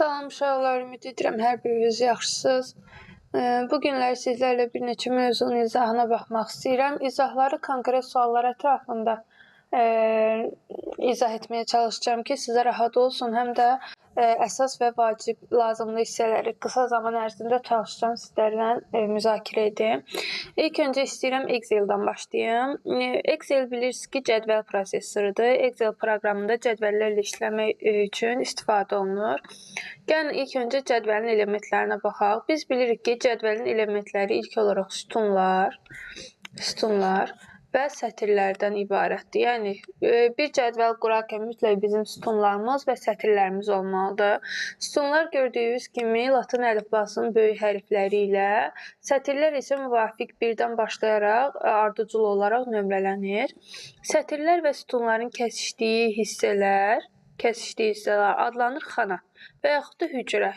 Salam uşaqlar, ümid edirəm hər biriniz yaxşısınız. Bu günlər sizlərlə bir neçə mövzunun izahına baxmaq istəyirəm. İzahları konkret suallar ətrafında izah etməyə çalışacağım ki, sizə rahat olsun. Həm də əsas və vacib lazımlı hissələri qısa zaman ərzində çalışacağım sizlərlə müzakirə edim. İlk öncə istəyirəm Excel-dan başlayım. Excel bilirsiniz ki, cədvəl prosessorudur. Excel proqramında cədvəllərlə işləmək üçün istifadə olunur. Gəlin ilk öncə cədvəlin elementlərinə baxaq. Biz bilirik ki, cədvəlin elementləri ilk olaraq sütunlar və sətirlərdən ibarətdir. Yəni, bir cədvəl qurarkən mütləq bizim sütunlarımız və sətirlərimiz olmalıdır. Sütunlar gördüyünüz kimi latın əlifbasının böyük hərfləri ilə, sətirlər isə müvafiq birdən başlayaraq ardıcıl olaraq nömrələnir. Sətirlər və sütunların kəsişdiyi hissələr adlanır xana və yaxud da hücrə.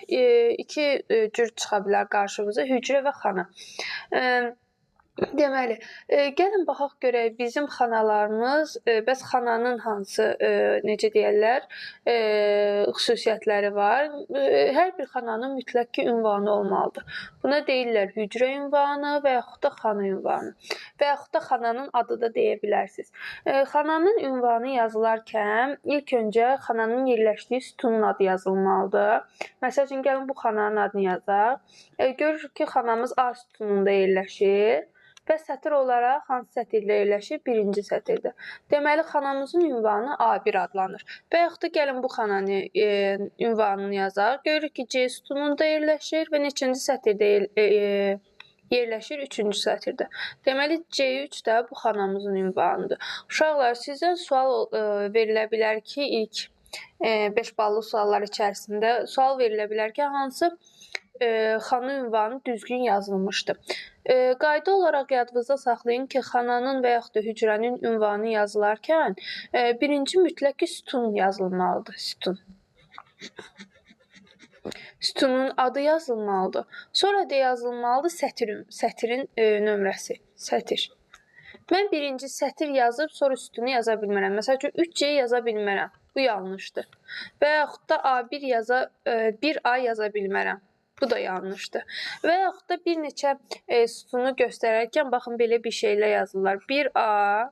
İki cür çıxa bilər qarşımıza, hücrə və xana. Deməli, gəlin baxaq görək bizim xanalarımız, bəs xananın hansı, necə deyərlər, xüsusiyyətləri var. Hər bir xananın mütləq ki, ünvanı olmalıdır. Buna deyirlər hücrə ünvanı və yaxud da xana ünvanı və yaxud da xananın adı da deyə bilərsiniz. Xananın ünvanı yazılarkən ilk öncə xananın yerləşdiyi sütunun adı yazılmalıdır. Məsəl üçün, gəlin bu xananın adını yazaq. Görürük ki, xanamız A sütununda yerləşir. Və sətir olaraq hansı sətirlə yerləşir? Birinci sətirdə. Deməli, xanamızın ünvanı A1 adlanır. Və yaxud da gəlin bu xananın ünvanını yazaq. Görürük ki, C sütununda yerləşir və neçinci sətirdə yerləşir? Üçüncü sətirdə. Deməli, C3 də bu xanamızın ünvanıdır. Uşaqlar, sizdən sual verilə bilər ki, ilk 5 ballı suallar içərisində sual verilə bilər ki, hansı xana ünvanı düzgün yazılmışdır. Qayda olaraq yadınızda saxlayın ki, xananın və yaxud da hücrənin ünvanı yazılarkən birinci mütləq ki, sütun yazılmalıdır. Sütunun adı yazılmalıdır. Sonra da yazılmalıdır sətirin nömrəsi. Sətir. Mən birinci sətir yazıb, sonra sütunu yaza bilmərəm. Məsəl üçün, 3C yaza bilmərəm. Bu yanlışdır. Və yaxud da A1A yaza bilmərəm. Bu da yanlışdır. Və yaxud da bir neçə sütunu göstərərkən, baxın, belə bir şeylə yazırlar. 1A,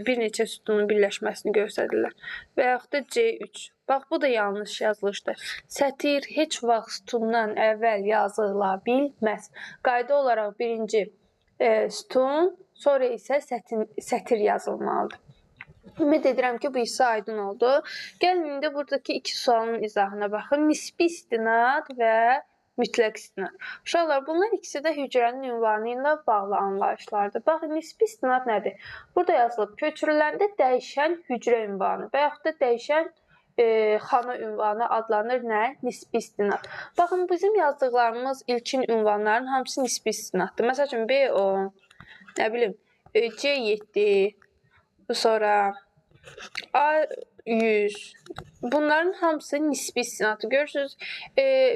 bir neçə sütunun birləşməsini göstərirlər. Və yaxud da C3. Bax, bu da yanlış yazılışdır. Sətir heç vaxt sütundan əvvəl yazıla bilməz. Qayda olaraq birinci sütun, sonra isə sətir yazılmalıdır. Ümid edirəm ki, bu hissə aydın oldu. Gəlin, indi buradakı iki sualın izahına baxın. Nisbi istinad və mütləq istinad. Uşaqlar, bunlar ikisi də hücrənin ünvanı ilə bağlı anlayışlardır. Baxın, nisbi istinad nədir? Burada yazılıb, köçürüləndə dəyişən hücrə ünvanı və yaxud da dəyişən xana ünvanı adlanır nə? Nisbi istinad. Baxın, bizim yazdıqlarımız ilkin ünvanların hamısı nisbi istinaddır. Məsəl üçün, B10, nə bilim, C7, sonra A100. Bunların hamısı nisbi istinaddır. Görürsünüz,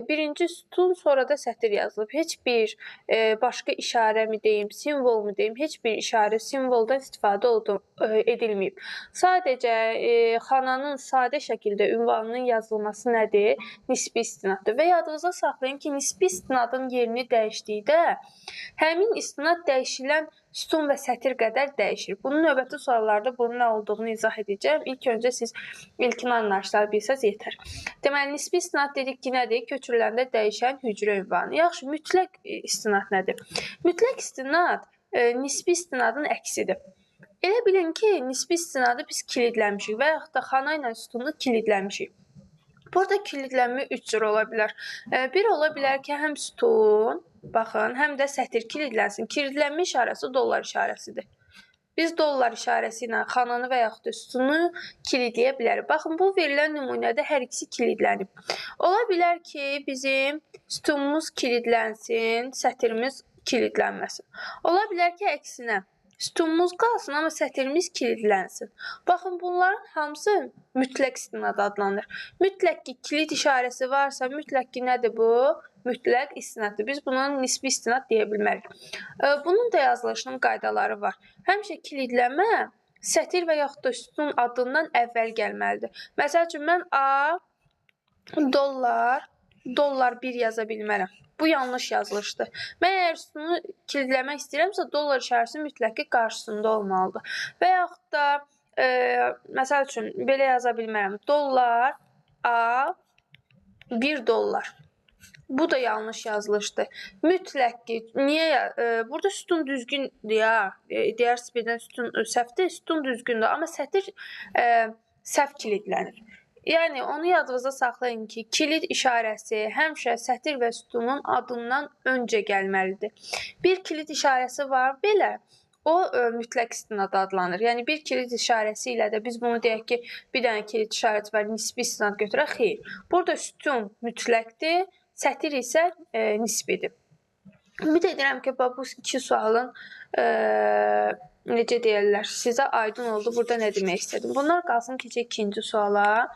birinci sütun, sonra da sətir yazılıb. Heç bir başqa işarə mi deyim, simvol mu deyim, heç bir işarə, simvoldan istifadə edilməyib. Sadəcə xananın sadə şəkildə ünvanının yazılması nədir? Nisbi istinaddır. Və yadınıza saxlayın ki, nisbi istinadın yerini dəyişdikdə həmin istinad dəyişilən sütun və sətir qədər dəyişir. Bunun növbəti suallarda bunun nə olduğunu izah edəcəm. İlk öncə siz ilkin anlayışları bilsəz yetər. Deməli, nisbi istinad dedik ki, nədir? Köçürüləndə dəyişən hücrə ünvanı. Yaxşı, mütləq istinad nədir? Mütləq istinad nisbi istinadın əksidir. Elə bilin ki, nisbi istinadı biz kilidləmişik və yaxud da xana ilə sütunu kilidləmişik. Burada kilidlənmə 3 cür ola bilər. Bir ola bilər ki, həm sütun, baxın, həm də sətir kilidlənsin. Kilidlənmə işarəsi dollar işarəsidir. Biz dollar işarəsi ilə xananı və yaxud da sütunu kilidləyə bilərik. Baxın, bu verilən nümunədə hər ikisi kilidlənib. Ola bilər ki, bizim sütunumuz kilidlənsin, sətirimiz kilidlənməsin. Ola bilər ki, əksinə, sütunumuz qalsın, amma sətirimiz kilidlənsin. Baxın, bunların hamısı mütləq istinad adlanır. Mütləq ki, kilid işarəsi varsa, mütləq ki, nədir bu? Mütləq istinaddır. Biz buna nisbi istinad deyə bilmərik. Bunun da yazılışının qaydaları var. Həmişə kilidləmə sətir və yaxud da sütun adından əvvəl gəlməlidir. Məsəl üçün, mən A dollar dollar 1 yaza bilmərəm. Bu yanlış yazılışdır. Mən əgər sütunu kilidləmək istəyirəmsə, dollar işarəsi mütləq ki, qarşısında olmalıdır. Və yaxud da məsəl üçün belə yaza bilmərəm. Dollar A 1 dollar. Bu da yanlış yazılışdır. Mütləq ki, niyə? Burada sütun düzgündür ya. Deyərsiniz birdən sütun səhvdir, sütun düzgündür. Amma sətir səhv kilidlənir. Yəni, onu yadınızda saxlayın ki, kilid işarəsi həmişə sətir və sütunun adından öncə gəlməlidir. Bir kilid işarəsi var belə. O mütləq istinad adlanır. Yəni, bir kilid işarəsi ilə də biz bunu deyək ki, bir dənə kilid işarəsi var, nisbi istinad götürək. Xeyr. Burada sütun mütləqdir, sətir isə nisbidir. Ümid edirəm ki, bu iki sualın necə deyirlər, sizə aydın oldu. Burada nə demək istədim? Bunlar qalsın keçək ikinci suala.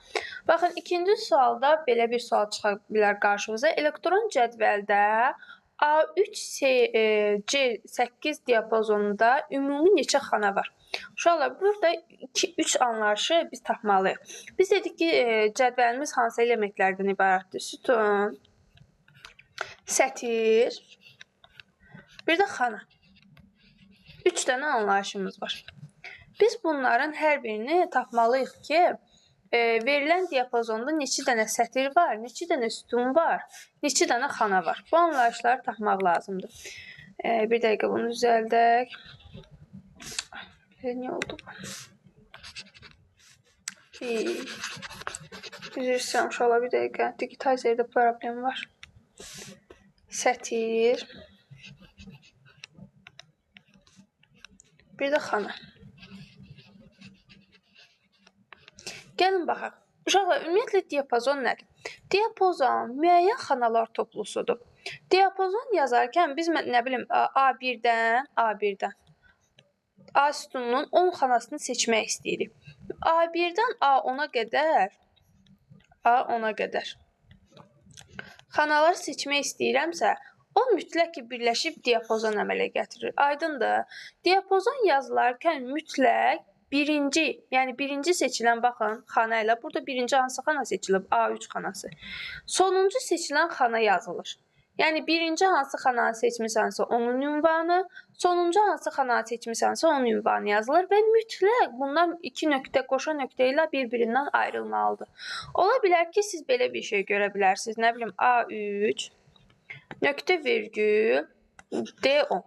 Baxın, ikinci sualda belə bir sual çıxa bilər qarşımıza. Elektron cədvəldə A3C8 diapazonunda ümumi neçə xana var? Uşaqlar, burada 2-3 anlayışı biz tapmalıyıq. Biz dedik ki, cədvəlimiz hansı elementlərdən ibarətdir? Sütun, sətir, bir də xana. 3 dənə anlayışımız var. Biz bunların hər birini tapmalıyıq ki, verilən diapazonda neçə dənə sətir var, neçə dənə sütun var, neçə dənə xana var. Bu anlayışları tapmaq lazımdır. Bir dəqiqə bunu düzəldək. Nə oldu bu? Üzr istəyirəm, bir dəqiqə. Digitalizerdə problem var. Sətir. Bir də xana. Gəlin baxaq. Uşaqlar, ümumiyyətlə diapazon nədir? Diapazon müəyyən xanalar toplusudur. Diapazon yazarkən biz nə bilim A1-dən A sütununun 10 xanasını seçmək istəyirik. A1-dən A10-a qədər xanaları seçmək istəyirəmsə, o mütləq ki, birləşib diapazon əmələ gətirir. Aydındır. Diapazon yazılarkən mütləq birinci seçilən, baxın, xana ilə, burada birinci hansı xana seçilib? A3 xanası. Sonuncu seçilən xana yazılır. Yəni, birinci hansı xananı seçmisənsə, onun ünvanı, sonuncu hansı xananı seçmisənsə, onun ünvanı yazılır və mütləq bunlar 2 nöqtə, qoşa nöqtə ilə bir-birindən ayrılmalıdır. Ola bilər ki, siz belə bir şey görə bilərsiniz. Nə bilim, A3, nöqtə virgül, D10.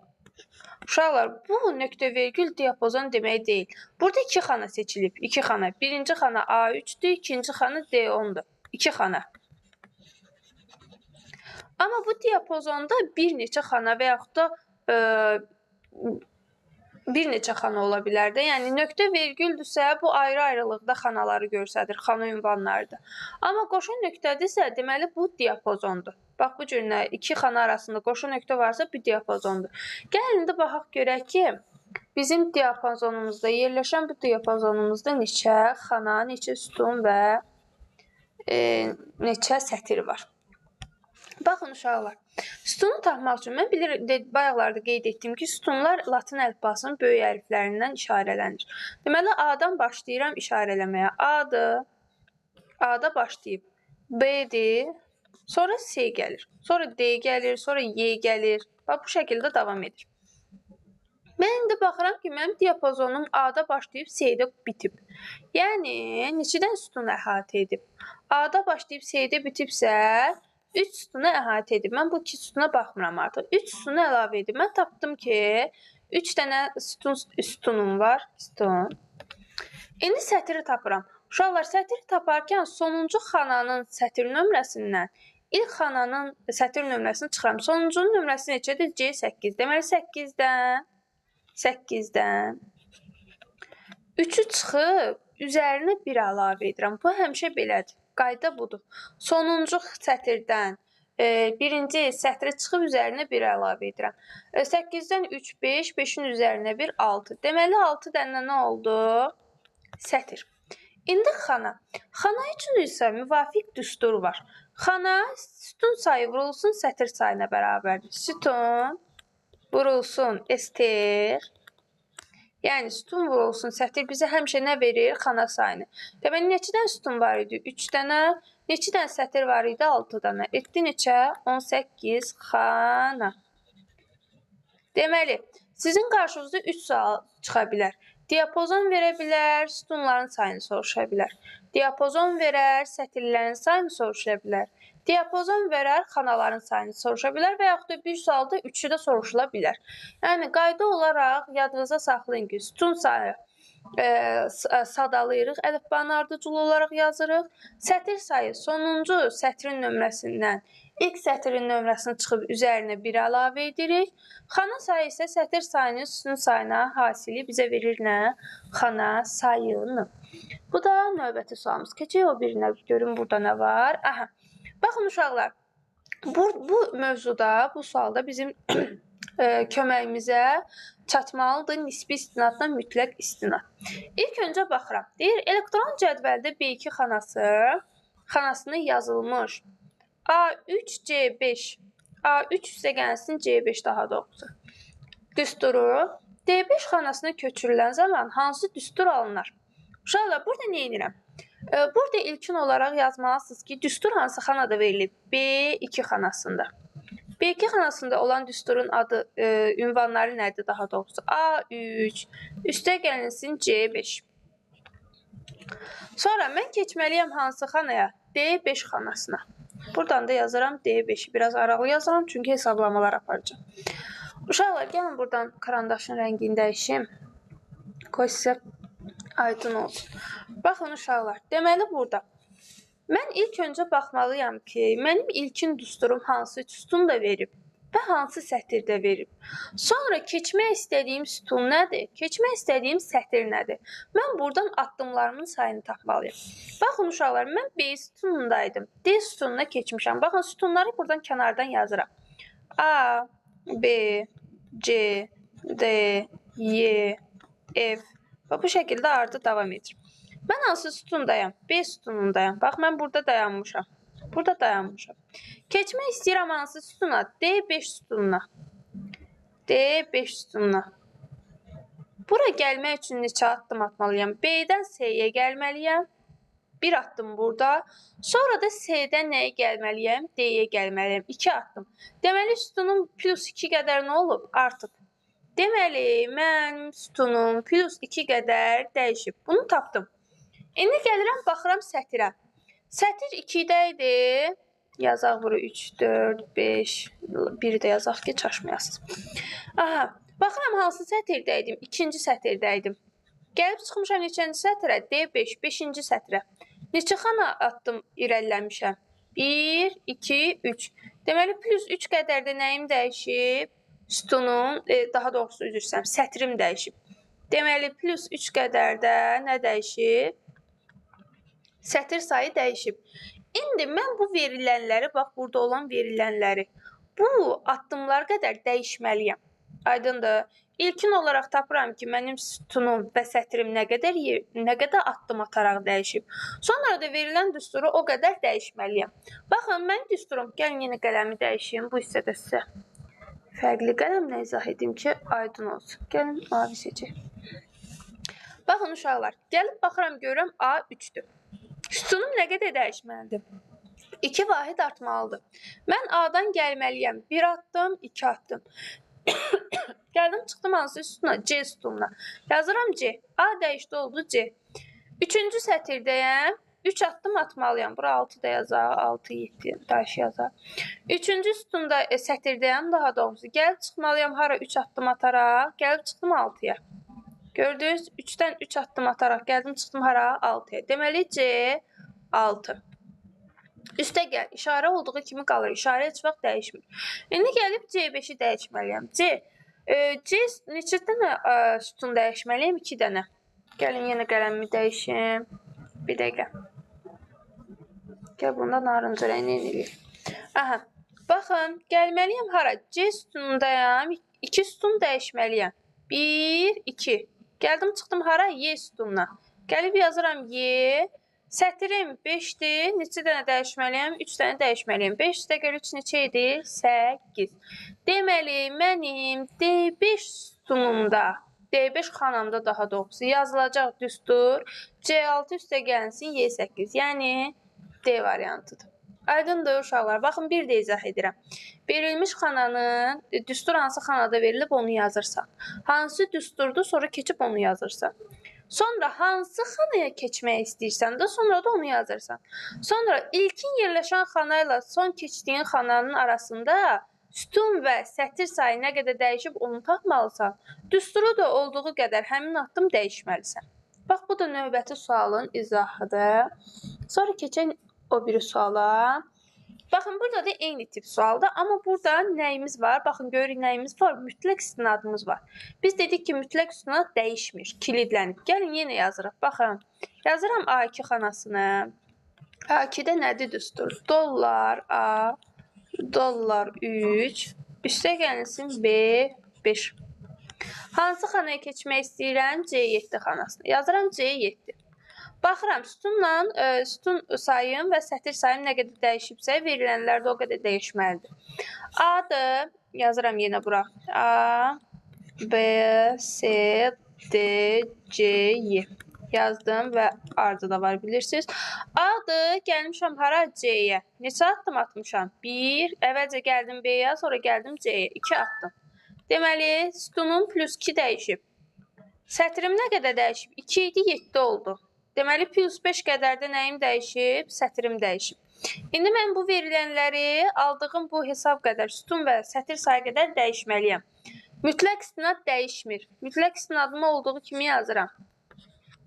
Uşaqlar, bu nöqtə virgül diapazon demək deyil. Burada 2 xana seçilib, 2 xana. Birinci xana A3-dür, ikinci xana D10-dur. 2 xana. Amma bu diapazonda bir neçə xana və yaxud da bir neçə xana ola bilər də. Yəni, nöqtə vergüldürsə, bu ayrı-ayrılıqda xanaları göstərir, xana ünvanlarıdır. Amma qoşun nöqtədirsə, deməli, bu diapazondur. Bax, bu cür 2 xana arasında qoşun nöqtə varsa, bu diapazondur. Gəlin də baxaq görək ki, bizim diapazonumuzda, yerləşən bu diapazonumuzda neçə xana, neçə sütun və neçə sətir var. Baxın, uşaqlar, sütunu tapmaq üçün mən bayaqlarda qeyd etdim ki, sütunlar latin əlifbasının böyük hərflərindən işarələnir. Deməli, A-dan başlayıram işarələməyə. A-dır, A-da başlayıb, B-dir, sonra C gəlir, sonra D gəlir, sonra Y gəlir. Bax, bu şəkildə davam edir. Mən indi baxıram ki, mənim diapazonum A-da başlayıb, C-də bitib. Yəni, neçədən sütunu əhatə edib? A-da başlayıb, C-də bitibsə, 3 sütunu əhatə edib. Mən bu 2 sütuna baxmıram artıq. 3 sütunu əlavə edib. Mən tapdım ki, 3 dənə sütunum var. İndi sətiri tapıram. Uşaqlar, sətiri taparkən sonuncu xananın sətir nömrəsindən ilk xananın sətir nömrəsini çıxıram. Sonuncunun nömrəsi neçədir? C8. Deməli, 8-dən 3-ü çıxıb, üzərinə 1 əlavə edirəm. Bu həmişə belədir. Qayda budur. Sonuncu sətirdən birinci sətri çıxıb üzərinə 1 əlavə edirəm. 8-dən 3, 5, 5-in üzərinə 1, 6. Deməli, 6 dənə nə oldu? Sətir. İndi xana. Xana üçün isə müvafiq düstur var. Xana sütun sayı vurulsun sətir sayına bərabərdir. Sütun vurulsun STR. Yəni, sütun vurulsun sətir bizə həmişə nə verir? Xana sayını. Deməli, neçədən sütun var idi? 3 dənə. Neçə dənə sətir var idi? 6 dənə. Etdi neçə? 18 xana. Deməli, sizin qarşınızda 3 sual çıxa bilər. Diapazon verə bilər, sütunların sayını soruşa bilər. Diapazon verər, sətirlərin sayını soruşa bilər. Diapazon verər, xanaların sayını soruşa bilər və yaxud da bir sualda üçü də soruşula bilər. Yəni, qayda olaraq yadınıza saxlayın ki, sütun sayı sadalayırıq, əlifbanın ardıcıl olaraq yazırıq. Sətir sayı sonuncu sətrin nömrəsindən ilk sətrin nömrəsini çıxıb üzərinə 1 əlavə edirik. Xana sayı isə sətir sayının sütun sayına hasili bizə verir nə? Xana sayını. Bu da növbəti sualımız. Keçək o birinə, görün burada nə var. Aha. Baxın uşaqlar, bu mövzuda, bu sualda bizim köməyimizə çatmalıdır nisbi istinadla mütləq istinad. İlk öncə baxıram. Deyir, elektron cədvəldə B2 xanasını yazılmış A3, C5, A3 üstə gəlsin C5 daha doğrusu. Düsturu D5 xanasına köçürülən zaman hansı düstur alınır? Uşaqlar, burada nə edirəm? Burada ilkin olaraq yazmalısınız ki, düstur hansı xanada verilib? B2 xanasında. B2 xanasında olan düsturun adı, ünvanları nədir daha doğrusu? A3, üstə gəlinsin C5. Sonra mən keçməliyəm hansı xanaya? D5 xanasına. Buradan da yazıram D5'i. Biraz aralı yazıram çünki hesablamalar aparacağım. Uşaqlar, gəlin buradan karandaşın rəngini dəyişim. Qoy sizə aydın olsun. Baxın uşaqlar, deməli burada mən ilk öncə baxmalıyam ki, mənim ilkin düsturum hansı sütun da verib və hansı sətirdə verib. Sonra keçmək istədiyim sütun nədir? Keçmək istədiyim sətir nədir? Mən buradan addımlarımın sayını tapmalıyam. Baxın uşaqlar, mən B sütunundaydım. D sütununa keçmişəm. Baxın, sütunları buradan kənardan yazıram. A, B, C, D, Y, F və bu şəkildə ardı davam edir. Mən hansı sütundayam? B sütunundayam. Bax, mən burada dayanmışam. Burada dayanmışam. Keçmək istəyirəm hansı sütuna? D5 sütununa. D5 sütununa. Bura gəlmək üçün neçə addım atmalıyam? B-dən C-yə gəlməliyəm. Bir addım burada. Sonra da C-dən nəyə gəlməliyəm? D-yə gəlməliyəm. 2 addım. Deməli, sütunun plus 2 qədər nə olub? Artıb. Deməli, mən sütunum plus 2 qədər dəyişib. Bunu tapdım. İndi gəlirəm, baxıram sətirə. Sətir 2-də idi. Yazaq bura 3, 4, 5, 1 də yazaq ki, çaşmayasınız. Aha, baxıram hansı sətirdə idim? İkinci sətirdə idim. Gəlib çıxmışam neçənci sətirə? D5, 5-ci sətirə. Neçə xana addım irəliləmişəm? 1, 2, 3. Deməli, plus 3 qədər də nəyim dəyişib? Sütunun, daha doğrusu üzr istəyirəm, sətrim dəyişib. Deməli, plus 3 qədər də nə dəyişib? Sətir sayı dəyişib. İndi mən bu verilənləri, bax, burada olan verilənləri, bu addımlar qədər dəyişməliyəm. Aydındır. İlkin olaraq tapıram ki, mənim sütunum və sətrim nə qədər addım ataraq dəyişib. Sonra da verilən düsturu o qədər dəyişməliyəm. Baxın, mən düsturum, gəlin yenə qələmi dəyişim. Bu hissədə sizə fərqli qələmlə izah edim ki, aydın olsun. Gəlin, mavi seçək. Baxın, uşaqlar, gəlib baxıram, görürəm A3-dür. Sütunum nə qədər dəyişməlidir? 2 vahid artmalıdır. Mən A-dan gəlməliyəm. 1 addım, 2 addım. Gəldim, çıxdım hansı sütuna? C sütununa. Yazıram C. A dəyişdi, oldu C. 3-cü sətirdəyəm. 3 addım atmalıyam. Bura 6 da yazaq. 6, 7 daş yazaq. 3-cü sütunda sətirdəyəm daha doğrusu. Gəlib çıxmalıyam hara 3 addım ataraq. Gəlib çıxdım 6-ya. Gördünüz? 3-dən 3 addım ataraq gəldim, çıxdım hara? 6-ya. Deməli, C 6. Üstə gəl. İşarə olduğu kimi qalır. İşarə heç vaxt dəyişmir. İndi gəlib C5-i dəyişməliyəm. C neçə dənə sütun dəyişməliyəm? 2 dənə. Gəlin, yenə qələmimi dəyişim. Bir dəqiqə. Gəl, bunda narıncı rəngini eləyək. Aha. Baxın, gəlməliyəm hara? C sütunundayam. 2 sütun dəyişməliyəm. 1, 2. Gəldim, çıxdım hara? Y sütununa. Gəlib yazıram Y. Sətirim 5-dir. Neçə dənə dəyişməliyəm? 3 dənə dəyişməliyəm. 5 üstə gəl 3 neçə idi? 8. Deməli, mənim D5 sütunumda, D5 xanamda daha doğrusu yazılacaq düstur C6 üstə gəlsin Y8. Yəni D variantıdır. Aydındır uşaqlar. Baxın, bir də izah edirəm. Verilmiş xananın düstur hansı xanada verilib onu yazırsan. Hansı düsturdur, sonra keçib onu yazırsan. Sonra hansı xanaya keçmək istəyirsən də, sonra da onu yazırsan. Sonra ilkin yerləşən xana ilə son keçdiyin xananın arasında sütun və sətir sayı nə qədər dəyişib onu tapmalısan. Düsturu da olduğu qədər həmin addım dəyişməlisən. Bax, bu da növbəti sualın izahıdır. Sonra keçək o biri suala. Baxın, burada da eyni tip sualdır, amma burada nəyimiz var? Baxın, görürük nəyimiz var? Mütləq istinadımız var. Biz dedik ki, mütləq istinad dəyişmir, kilidlənib. Gəlin, yenə yazırıq. Baxın, yazıram A2 xanasını. A2-də nədir düstur? Dollar A, dollar 3, üstə gəlsin B5. Hansı xanaya keçmək istəyirəm? C7 xanasına. Yazıram C7. Baxıram, sütun sayım və sətir sayım nə qədər dəyişibsə, verilənlər də o qədər dəyişməlidir. A-dır, yazıram yenə bura. A, B, C, D, C, Y. Yazdım və ardıda var, bilirsiniz. A-dır, gəlmişəm hara? C-yə. Neçə addım atmışam? 1, əvvəlcə gəldim B-yə, sonra gəldim C-yə. 2 addım. Deməli, sütunun plus 2 dəyişib. Sətrim nə qədər dəyişib? 2 idi, 7 oldu. Deməli, plus 5 qədər də nəyim dəyişib? Sətrim dəyişib. İndi mən bu verilənləri aldığım bu hesab qədər, sütun və sətir sayı qədər dəyişməliyəm. Mütləq istinad dəyişmir. Mütləq istinadımı olduğu kimi yazıram.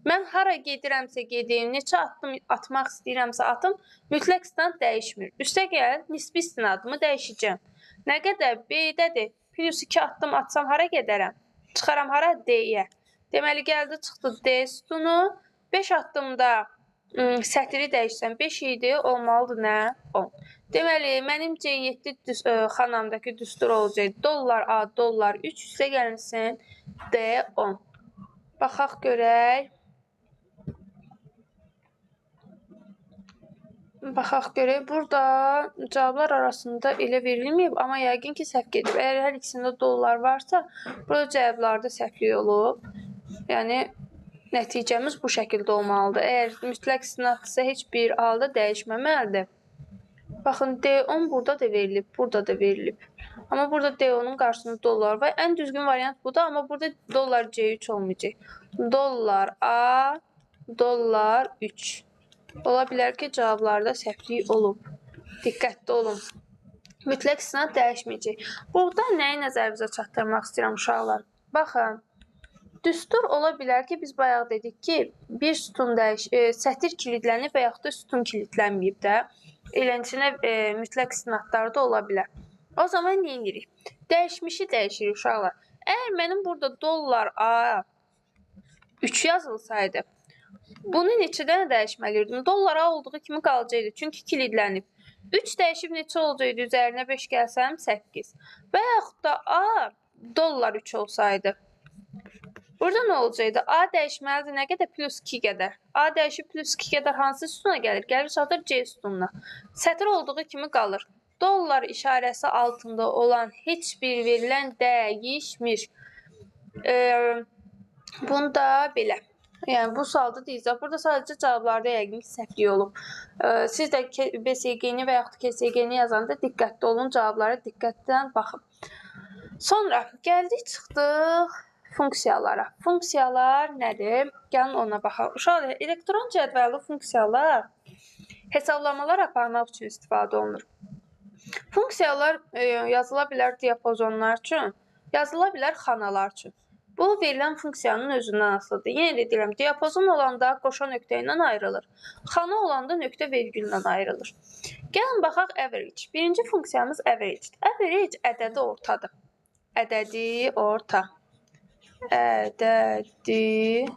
Mən hara gedirəmsə gedim, neçə addım atmaq istəyirəmsə atım, mütləq istinad dəyişmir. Üstə gəl, nisbi istinadımı dəyişəcəm. Nə qədər? B-dədir. Plus 2 addım atsam hara gedərəm? Çıxaram hara? D-yə. Deməli, gəldi, çıxdı D sütunu. 5 addımda sətiri dəyişsəm 5 idi, olmalıdır nə? 10. Deməli, mənim C7 xanamdakı düstur olacaq dollar A, dollar 3, üstə gəlinsin D10. Baxaq görək. Burada cavablar arasında elə verilməyib, amma yəqin ki, səhv gedib. Əgər hər ikisində dollar varsa, burada cavablarda səhvlik olub. Yəni, nəticəmiz bu şəkildə olmalıdır. Əgər mütləq istinadsa heç bir halda dəyişməməlidir. Baxın, D10 burada da verilib, burada da verilib. Amma burada D10'un qarşısında dollar var. Ən düzgün variant budur, amma burada dollar C3 olmayacaq. Dollar A, dollar 3. Ola bilər ki, cavablarda səhvlik olub. Diqqətli olun. Mütləq istinad dəyişməyəcək. Burada nəyi nəzərinizə çatdırmaq istəyirəm uşaqlar? Baxın. Düstur ola bilər ki, biz bayaq dedik ki, bir sütun sətir kilidlənib və yaxud da sütun kilidlənməyib də. Elənçinə mütləq istinadları da ola bilər. O zaman nə edirik? Dəyişmişi dəyişirik uşaqlar. Əgər mənim burada dollar A 3 yazılsaydı, bunu neçədən dəyişməliydim? Dollar A olduğu kimi qalacaqdı, çünki kilidlənib. 3 dəyişib neçə olacaqdı? Üzərinə 5 gəlsəm 8. Və yaxud da A dollar 3 olsaydı. Burada nə olacaqdı? A dəyişməlidir nə qədər? Plus 2 qədər. A dəyişib plus 2 qədər hansı sütuna gəlir? Gəlir çatır C sütununa. Sətir olduğu kimi qalır. Dollar işarəsi altında olan heç bir verilən dəyişmir. Bunda belə. Yəni, bu sualda deyəcək. Burada sadəcə cavablarda yəqin ki, səhvlik olub. Siz də BSG-ni və yaxud KSG-ni yazanda diqqətli olun, cavablara diqqətlə baxın. Sonra gəldik, çıxdıq funksiyalara. Funksiyalar nədir? Gəlin ona baxaq. Uşaqlar, elektron cədvəlli funksiyalar hesablamalar aparmaq üçün istifadə olunur. Funksiyalar yazıla bilər diapazonlar üçün, yazıla bilər xanalar üçün. Bu, verilən funksiyanın özündən asılıdır. Yenə də deyirəm, diapazon olanda qoşa nöqtə ilə ayrılır. Xana olanda nöqtə vergüllə ayrılır. Gəlin, baxaq average. Birinci funksiyamız average. Average ədədi ortadır. Ədədi orta. Ədədi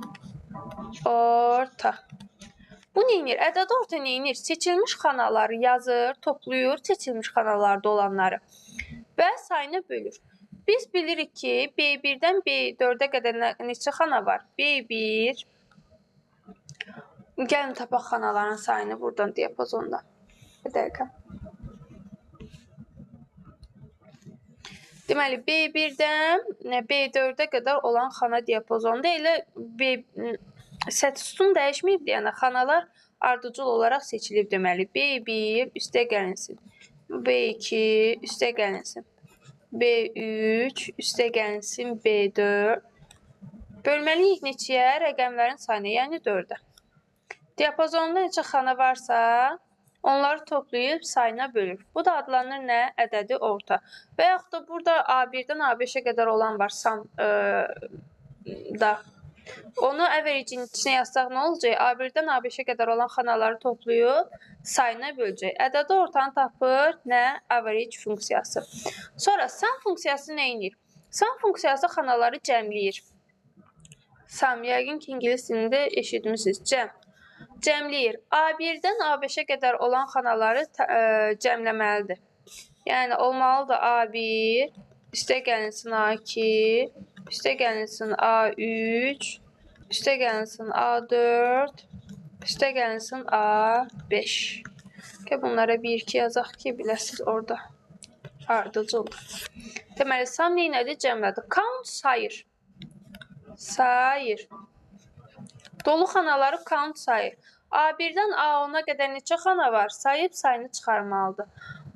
orta. Bu neyinir? Ədədi orta neyinir? Seçilmiş xanaları yazır, toplayır, seçilmiş xanalarda olanları və sayını bölür. Biz bilirik ki, B1-dən B4-ə qədər neçə xana var? B1. Gəlin, tapaq xanaların sayını buradan diapazonda. Bir dəqiqə. Deməli, B1-dən B4-ə qədər olan xana diapazonda elə sütun dəyişməyib, yəni xanalar ardıcıl olaraq seçilib deməli. B1 üstə gəlinsin. B2 üstə gəlinsin. B3 üstə gəlinsin. B4. Bölməliyik neçəyə? Rəqəmlərin sayına, yəni 4-ə. Diapazonda neçə xana varsa, onları toplayıb sayına bölür. Bu da adlanır nə? Ədədi orta. Və yaxud da burada A1-dən A5-ə qədər olan var sum da. Onu average-in içinə yazsaq nə olacaq? A1-dən A5-ə qədər olan xanaları toplayıb sayına böləcək. Ədədi ortanı tapır nə? Average funksiyası. Sonra sum funksiyası nə edir? Sum funksiyası xanaları cəmləyir. Sum, yəqin ki, ingilis dilində eşitmişsiniz. Cəmləyir. A1-dən A5-ə qədər olan xanaları cəmləməlidir. Yəni, olmalıdır A1, üstə gəlinsin A2, üstə gəlinsin A3, üstə gəlinsin A4, üstə gəlinsin A5. Bunlara 1-2 yazaq ki, biləsiniz orada ardıcıldır. Deməli, sum neynədir? Cəmlədir. Count sayır. Sayır. Dolu xanaları count sayır. A1-dən A10-a qədər neçə xana var? Sayıb sayını çıxarmalıdır.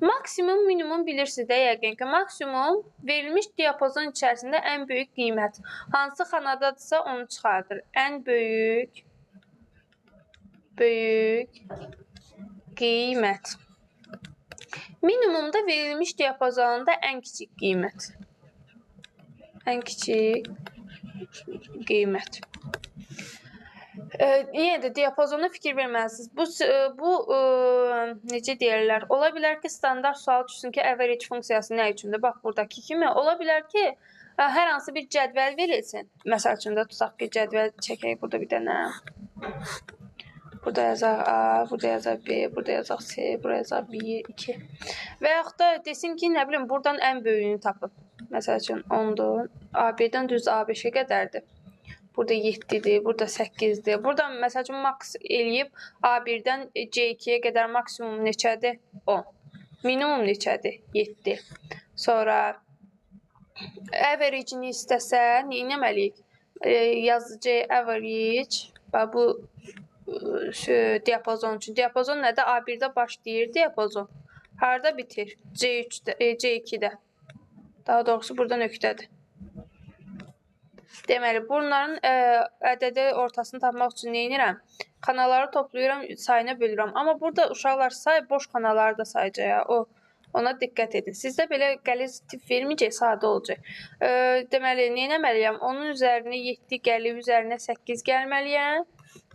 Maksimum, minimum bilirsiniz də yəqin ki, maksimum verilmiş diapazon içərisində ən böyük qiymət. Hansı xanadadırsa onu çıxardır. Ən böyük qiymət. Minimumda verilmiş diapazonunda ən kiçik qiymət. Ən kiçik qiymət. Yenə də diapazona fikir verməlisiniz. Bu necə deyirlər? Ola bilər ki, standart sual düşsün ki, average funksiyası nə üçündür? Bax, buradakı kimi. Ola bilər ki, hər hansı bir cədvəl verilsin. Məsəl üçün də tutaq ki, cədvəl çəkək burada bir dənə. Burada yazaq A, burada yazaq B, burada yazaq C, burada yazaq 1, 2. Və yaxud da desin ki, nə bilim, buradan ən böyüyünü tapın. Məsəl üçün 10-dur. A1-dən düz A5-ə qədərdir. Burada 7-dir, burada 8-dir. Burada məsəl üçün max eləyib A1-dən C2-yə qədər maksimum neçədir? 10. Minimum neçədir? 7. Sonra average-ni istəsə, nə etməliyik? Yazıcı average, bu diapazon üçün. Diapazon nədir? A1-də başlayır diapazon. Harada bitir? C2-də. Daha doğrusu burada nöqtədir. Deməli, bunların ədədi ortasını tapmaq üçün nə edirəm? Xanaları toplayıram, sayına bölürəm. Amma burada uşaqlar say, boş xanaları da sayacaq. Ona diqqət edin. Sizdə belə qəliz tip verməyəcək, sadə olacaq. Deməli, nə etməliyəm? Onun üzərinə 7 gəlib, üzərinə 8 gəlməliyəm.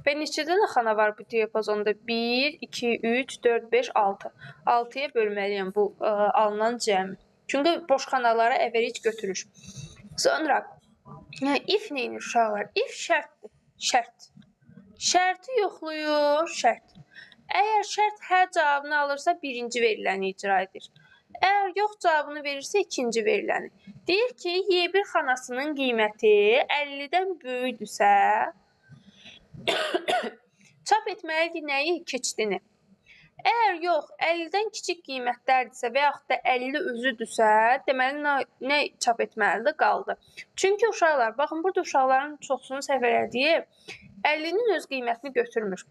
Və neçə dənə xana var bu diapazonda? 1, 2, 3, 4, 5, 6. 6-ya bölməliyəm bu alınan cəmi. Çünki boş xanalara average götürür. Sonra if neyinir uşaqlar? If şərtdir. Şərt. Şərti yoxlayır, şərt. Əgər şərt hə cavabını alırsa, birinci veriləni icra edir. Əgər yox cavabını verirsə, ikinci veriləni. Deyir ki, Y1 xanasının qiyməti 50-dən böyükdürsə, çap etməlidir nəyi? Keçidini. Əgər yox, 50-dən kiçik qiymətlərdirsə və yaxud da 50 özüdürsə, deməli nə çap etməlidir? Qaldı. Çünki uşaqlar, baxın, burada uşaqların çoxsunu səhv elədiyi 50-nin öz qiymətini götürmür.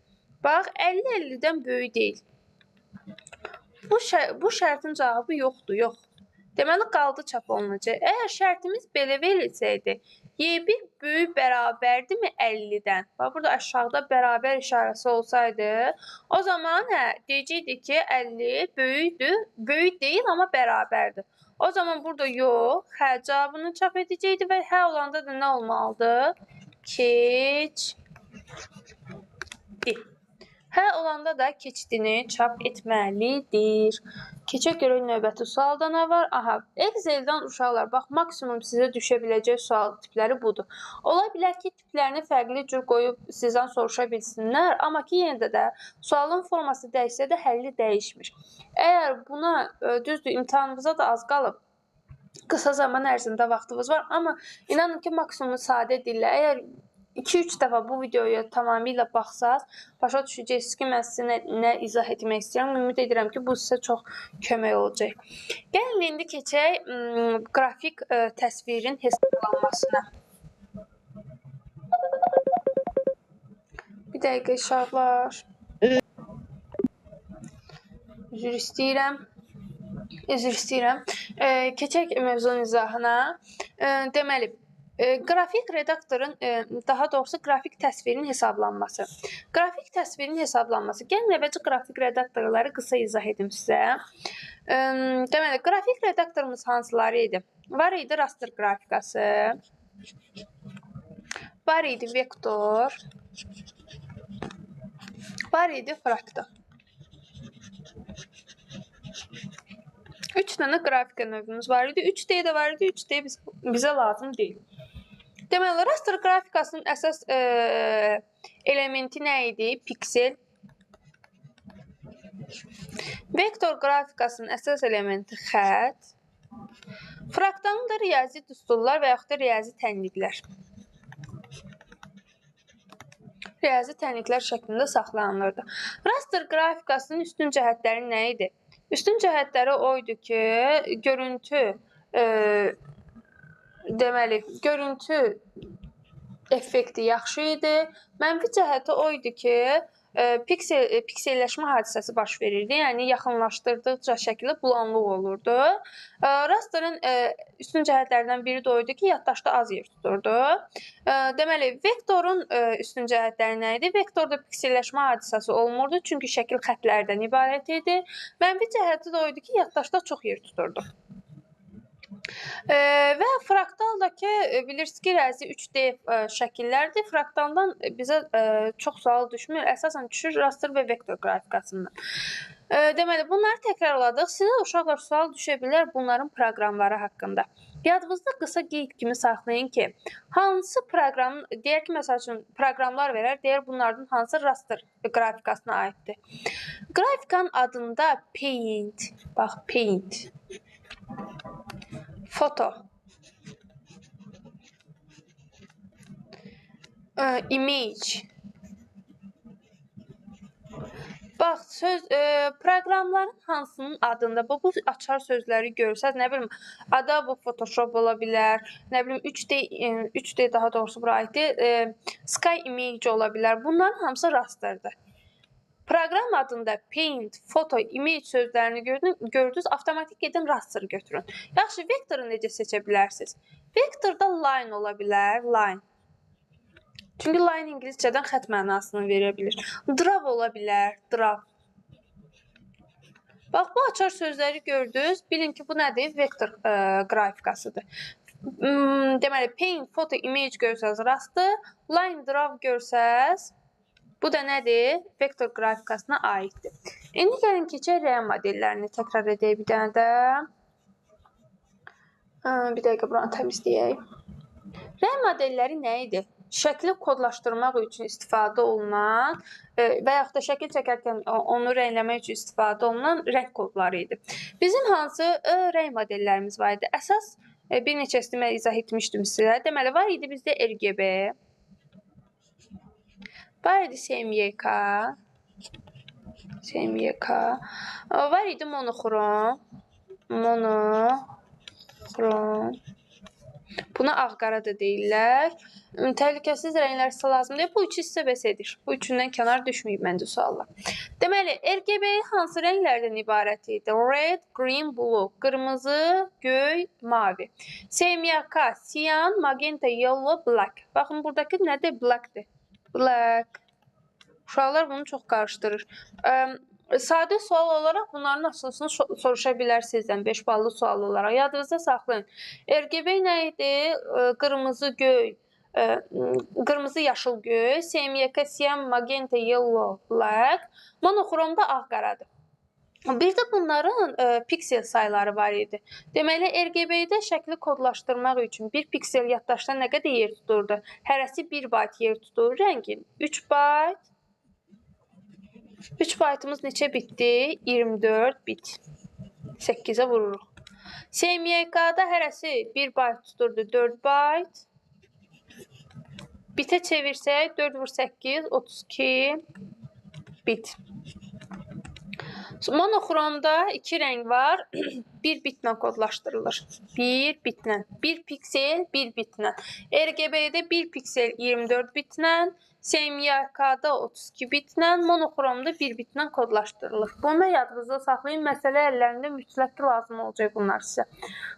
Bax, 50 50-dən böyük deyil. Bu şərtin cavabı yoxdur, yox. Deməli, qaldı çap olunacaq. Əgər şərtimiz belə verilsəydi, Y1 böyük bərabərdirmi 50-dən? Bax, burada aşağıda bərabər işarəsi olsaydı, o zaman deyəcəkdik ki, 50 böyükdür, böyük deyil, amma bərabərdir. O zaman burada yox, hə cavabını çap edəcəkdi və hə olanda da nə olmalıdır? Keçdi. Hə olanda da keçidini çap etməlidir. Keçək görək növbəti sualda nə var? Aha, Excel-dən uşaqlar, bax, maksimum sizə düşə biləcək sual tipləri budur. Ola bilər ki, tiplərini fərqli cür qoyub sizdən soruşa bilsinlər, amma ki, yenə də sualın forması dəyişsə də həlli dəyişmir. Əgər buna, düzdür, imtahanımıza da az qalıb, qısa zaman ərzində vaxtımız var, amma inanın ki, maksimumu sadə dillə, əgər 2-3 dəfə bu videoya tamamilə baxsaz, başa düşəcəksiniz ki, mən sizə nə izah etmək istəyirəm. Ümid edirəm ki, bu sizə çox kömək olacaq. Gəlin, indi keçək qrafik təsvirin hesablanmasına. Bir dəqiqə, uşaqlar. Üzr istəyirəm. Keçək mövzunun izahına. Deməli, qrafik redaktorun, daha doğrusu qrafik təsvirin hesablanması. Qrafik təsvirin hesablanması. Gəlin əvvəlcə qrafik redaktorları qısa izah edim sizə. Deməli, qrafik redaktorumuz hansıları idi? Var idi raster qrafikası, var idi vektor, var idi fraktal. 3 dənə qrafika növümüz var idi. 3D də var idi. 3D bizə lazım deyil. Deməli, raster qrafikasının əsas elementi nə idi? Piksel. Vektor qrafikasının əsas elementi xətt. Fraktalın da riyazi düsturlar və yaxud da riyazi tənliklər. Riyazi tənliklər şəklində saxlanılırdı. Raster qrafikasının üstün cəhətləri nə idi? Üstün cəhətləri o idi ki, görüntü effekti yaxşı idi. Mənfi cəhəti o idi ki, pikselləşmə hadisəsi baş verirdi. Yəni, yaxınlaşdırdıqca şəkildə bulanlıq olurdu. Rasterin üstün cəhətlərindən biri də o idi ki, yaddaşda az yer tuturdu. Deməli, vektorun üstün cəhətləri nə idi? Vektorda pikselləşmə hadisəsi olmurdu, çünki şəkil xətlərdən ibarət idi. Mənfi cəhəti də o idi ki, yaddaşda çox yer tuturdu. Və fraktaldakı bilirsiniz ki, rəzi 3D şəkillərdir. Fraktaldan bizə çox sual düşmür. Əsasən düşür raster və vektor qrafikasından. Deməli, bunları təkrarladıq. Sizə uşaqlar sual düşə bilər bunların proqramları haqqında. Yadınızda qısa qeyd kimi saxlayın ki, hansı proqram, deyər ki, məsəl üçün proqramlar verər, deyər bunlardan hansı raster qrafikasına aiddir. Qrafikanın adında paint, bax paint, foto, image. Bax, proqramların hansının adında bu açar sözləri görsəz, nə bilim, Adobe Photoshop ola bilər, nə bilim, 3D daha doğrusu bura aiddir, Sky Image ola bilər. Bunların hamısı rasterdir. Proqram adında paint, foto, image sözlərini gördünüz, avtomatik gedin rasteri götürün. Yaxşı, vektoru necə seçə bilərsiniz? Vektorda line ola bilər, line. Çünki line ingiliscədən xət mənasını verə bilir. Draw ola bilər, draw. Bax, bu açar sözləri gördünüz. Bilin ki, bu nədir? Vektor qrafikasıdır. Deməli, paint, foto, image görsəz raster, line, draw görsəz, bu da nədir? Vektor qrafikasına aiddir. İndi gəlin keçək R modellərini təkrar edək bir dənə də. Bir dəqiqə buranı təmizləyək. R modelləri nə idi? Şəkli kodlaşdırmaq üçün istifadə olunan və yaxud da şəkil çəkərkən onu rəngləmək üçün istifadə olunan rəng kodları idi. Bizim hansı rəng modellərimiz var idi? Əsas bir neçəsini mən izah etmişdim sizə. Deməli, var idi bizdə RGB, var idi CMYK, var idi monoxrom, buna ağ-qara da deyirlər. Təhlükəsiz rənglər sizə lazım deyil. Bu üçü sizə bəs edir. Bu üçündən kənar düşməyib məncə suallar. Deməli, RGB hansı rənglərdən ibarət idi? Red, green, blue. Qırmızı, göy, mavi. CMYK, cyan, magenta, yellow, black. Baxın, buradakı nədir? Blackdir. Black. Uşaqlar bunu çox qarışdırır. Sadə sual olaraq bunların asılısını soruşa bilər sizdən 5 ballı sual olaraq. Yadınızda saxlayın. RGB nə idi? Qırmızı, göy, qırmızı, yaşıl, göy, CMYK, cyan, magenta, yellow, black, monoxromda ağ-qaradır. Bir də bunların piksel sayları var idi. Deməli, RGB-də şəkli kodlaşdırmaq üçün bir piksel yaddaşda nə qədər yer tuturdu? Hərəsi 1 bayt yer tutur. Rəngin 3 bayt. 3 baytımız neçə bitdi? 24 bit. 8-ə vururuq. CMYK-da hərəsi 1 bayt tuturdu, 4 bayt. Bitə çevirsək 4 vur 8, 32 bit. Monoxromda iki rəng var. Bir bitlə kodlaşdırılır. Bir bitlə. Bir piksel, bir bitlə. RGB-də bir piksel 24 bitlə, CMYK-da 32 bitlə, monoxromda bir bitlə kodlaşdırılır. Bunu yadınızda saxlayın. Məsələ həllərində mütləq lazım olacaq bunlar sizə.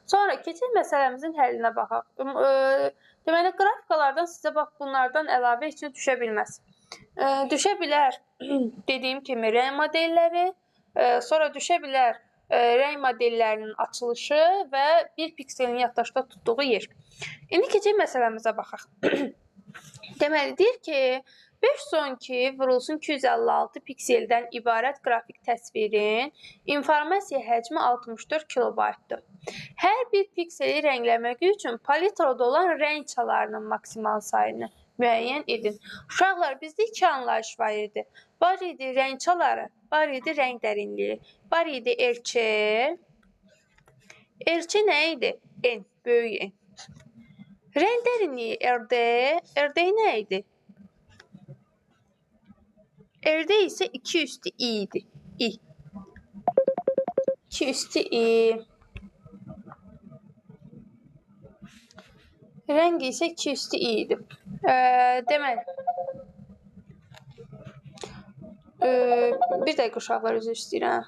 Sonra keçək məsələmizin həllinə baxaq. Deməli, qrafikalardan sizə bax bunlardan əlavə heç nə düşə bilməz. Düşə bilər dediyim kimi rəng modelləri, sonra düşə bilər rəng modellərinin açılışı və bir pikselin yaddaşda tutduğu yer. İndi keçək məsələmizə baxaq. Deməli, deyir ki, 512 vurulsun 256 pikseldən ibarət qrafik təsvirin informasiya həcmi 64 kilobaytdır. Hər bir pikseli rəngləmək üçün palitrada olan rəng çalarının maksimal sayını müəyyən edin. Uşaqlar, bizdə iki anlayış var idi. Var idi rəng çaları, var idi rəng dərinliyi, var idi RC. RC nə idi? N, böyük N. Rəng dərinliyi RD, RD nə idi? RD isə 2 üstü I idi. I. 2 üstü I. Rəng isə 2 üstü I idi. Deməli, bir dəqiqə uşaqlar, üzr istəyirəm.